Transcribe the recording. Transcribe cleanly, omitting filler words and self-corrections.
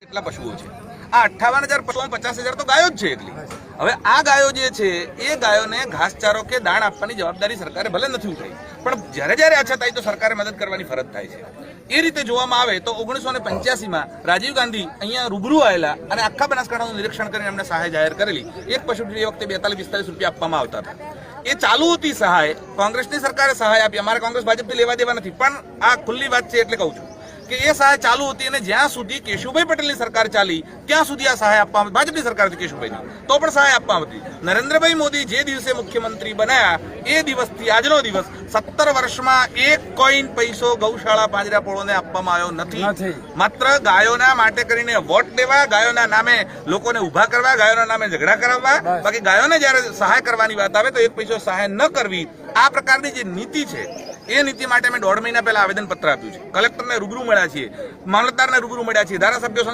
કેટલા પશુઓ છે? આ 58,000 પશુઓમાં 50,000 તો ગાયો જ છે એકલી. હવે આ ગાયો જે છે એ ગાયોને ઘાસચારો કે દાણ આપવાની જવાબદારી સરકારે ભલે નથી ઉઠાવી, પણ જ્યારે જ્યારે અછત આવી તો સરકારે મદદ કરવાની ફરજ થાય છે. એ રીતે જોવામાં આવે તો 1985માં રાજીવ ગાંધી અહીંયા રૂબરૂ આવેલા અને આખા બનાસકાંઠાનું નિરીક્ષણ કરીને એમને સહાય જાહેર કરેલી. એક પશુ એ વખતે 42-45 રૂપિયા આપવામાં આવતા હતા. એ ચાલુ હતી સહાય. કોંગ્રેસની સરકારે સહાય આપી. અમારે કોંગ્રેસ ભાજપથી લેવા દેવા નથી, પણ આ ખુલ્લી વાત છે એટલે કહું છું કે એ સહાય ચાલુ હતી અને જ્યાં સુધી કેશુભાઈ પટેલની સરકાર ચાલી ત્યાં સુધી આ સહાય આપવામાં, ભાજપની સરકાર હતી કેશુભાઈની, તો પણ સહાય આપવામાં હતી. નરેન્દ્રભાઈ મોદી જે દિવસે મુખ્યમંત્રી બન્યા એ દિવસથી આજનો દિવસ 17 વર્ષમાં એક કોઈન પૈસો ગૌશાળા પાંજરાપોળોને આપવામાં આવ્યો નથી. માત્ર ગાયોના માટે કરીને વોટ દેવા, ગાયોના નામે લોકોને ઉભા કરવા, ગાયોના નામે ઝઘડા કરાવવા, બાકી ગાયોને જ્યારે સહાય કરવાની વાત આવે તો એક પૈસો સહાય ન કરવી. આ પ્રકારની જે નીતિ છે એ નીતિ માટે મેં 1.5 મહિના પહેલા આવેદનપત્ર આપ્યું છે. કલેક્ટરને રૂબરૂ મળ્યા છીએ, મામલતદારને રૂબરૂ મળ્યા છીએ, ધારાસભ્યો